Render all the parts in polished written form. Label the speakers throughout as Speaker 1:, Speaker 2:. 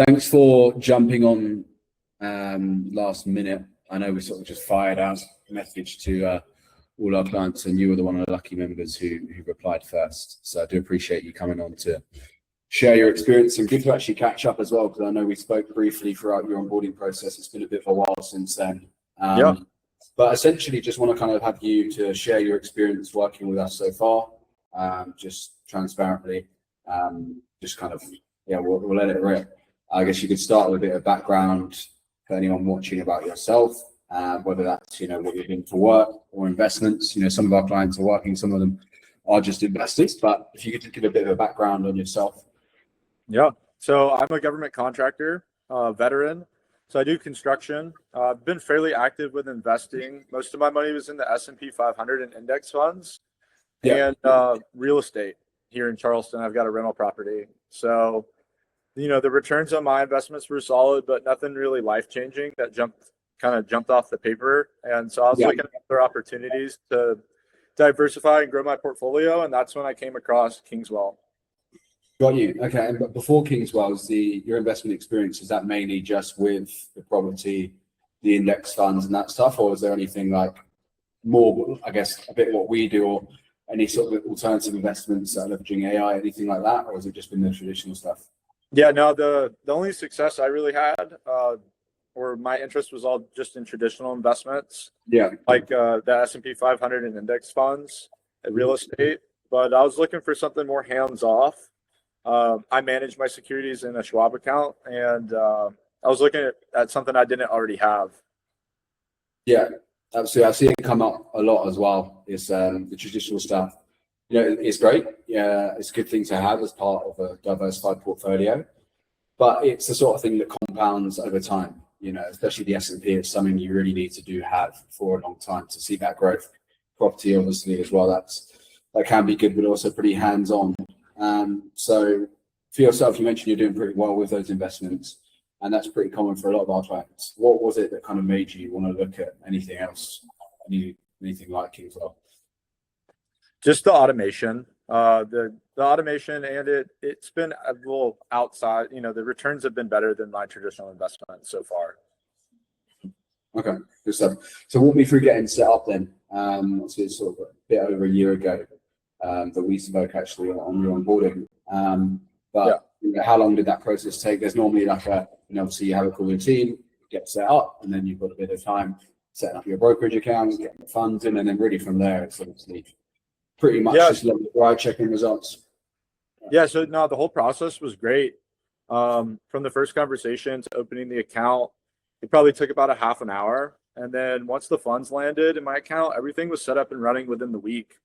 Speaker 1: Thanks for jumping on last minute. I know we sort of just fired out a message to all our clients, and you were one of the lucky members who replied first. So I do appreciate you coming on to share your experience, and good to actually catch up as well, because I know we spoke briefly throughout your onboarding process. It's been a bit of a while since then. But essentially just want to kind of have you to share your experience working with us so far, just transparently, just kind of, we'll let it rip. I guess you could start with a bit of background for anyone watching about yourself, whether that's, what you're doing for work or investments. Some of our clients are working, some of them are just investors, but if you could give a bit of a background on yourself.
Speaker 2: Yeah, so I'm a government contractor, veteran. So I do construction. I've been fairly active with investing. Most of my money was in the S&P 500 and index funds and real estate here in Charleston. I've got a rental property. So, the returns on my investments were solid, but nothing really life-changing that jumped off the paper. And so I was looking at other opportunities to diversify and grow my portfolio. And that's when I came across Kingswell.
Speaker 1: Got you. Okay. And before Kingswell's, your investment experience, is that mainly just with the property, the index funds and that stuff? Or is there anything like more, I guess, a bit what we do, or any sort of alternative investments, leveraging AI, anything like that? Or has it just been the traditional stuff?
Speaker 2: Yeah, no, the only success I really had, or my interest was all just in traditional investments. Yeah. Like the S&P 500 and index funds and real estate. But I was looking for something more hands-off. I manage my securities in a Schwab account, and I was looking at something I didn't already have.
Speaker 1: Yeah, absolutely. I've seen it come up a lot as well. It's the traditional stuff. It's great. Yeah, it's a good thing to have as part of a diversified portfolio, but it's the sort of thing that compounds over time. Especially the S&P, it's something you really need to have for a long time to see that growth. Property, obviously, as well. That can be good, but also pretty hands-on. So for yourself, you mentioned you're doing pretty well with those investments, and that's pretty common for a lot of our clients. What was it that kind of made you want to look at anything else, anything like Kingswell?
Speaker 2: Just the automation, the automation, and it's been a little outside. The returns have been better than my traditional investment so far.
Speaker 1: Okay, good stuff. So walk me through getting set up then. So it's sort of a bit over a year ago that we spoke actually on your onboarding. How long did that process take? There's normally like obviously you have a call with your team, get set up, and then you've got a bit of time setting up your brokerage account, getting the funds in, and then really from there it's obviously pretty much just checking results.
Speaker 2: Yeah, so no, the whole process was great. From the first conversation to opening the account, it probably took about a half an hour. And then once the funds landed in my account, everything was set up and running within the week.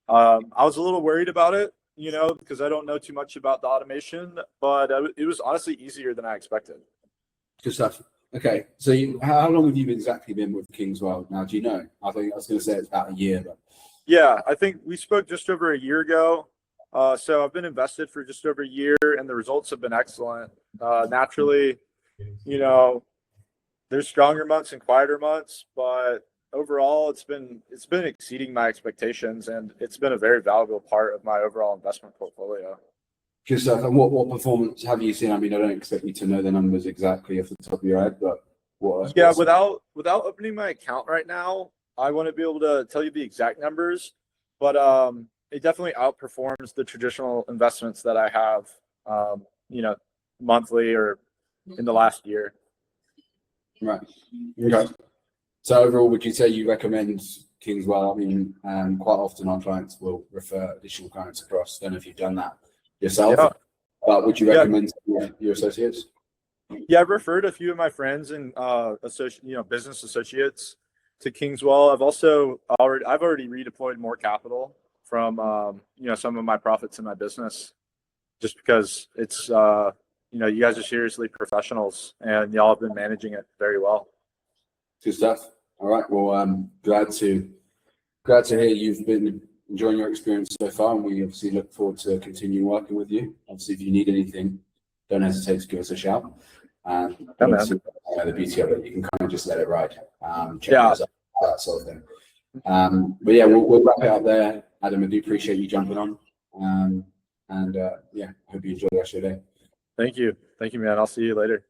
Speaker 2: I was a little worried about it, because I don't know too much about the automation, but it was honestly easier than I expected.
Speaker 1: Good stuff. Okay, so how long have you exactly been with Kingswell now? Do you know? I think I was going to say it's about a year, but
Speaker 2: yeah, I think we spoke just over a year ago. So I've been invested for just over a year, and the results have been excellent. Naturally, there's stronger months and quieter months, but overall, it's been exceeding my expectations, and it's been a very valuable part of my overall investment portfolio.
Speaker 1: Good stuff. And what performance have you seen? I mean, I don't expect you to know the numbers exactly off the top of your head, but what?
Speaker 2: Yeah, without opening my account right now, I wouldn't be able to tell you the exact numbers, but it definitely outperforms the traditional investments that I have, monthly or in the last year.
Speaker 1: Right. Okay. So overall, would you say you recommend Kingswell? I mean, quite often our clients will refer additional clients across. I don't know if you've done that yourself, but would you recommend your associates?
Speaker 2: Yeah, I've referred a few of my friends and business associates to Kingswell. I've already redeployed more capital from some of my profits in my business, just because it's you guys are seriously professionals and y'all have been managing it very well.
Speaker 1: Good stuff. All right. Well, I'm glad to hear you've been enjoying your experience so far, and we obviously look forward to continuing working with you. Obviously, if you need anything, don't hesitate to give us a shout. The beauty of it, you can kind of just let it ride. That sort of thing. But yeah, we'll wrap it up there. Adam, I do appreciate you jumping on. Hope you enjoy the rest of your day.
Speaker 2: Thank you, man. I'll see you later.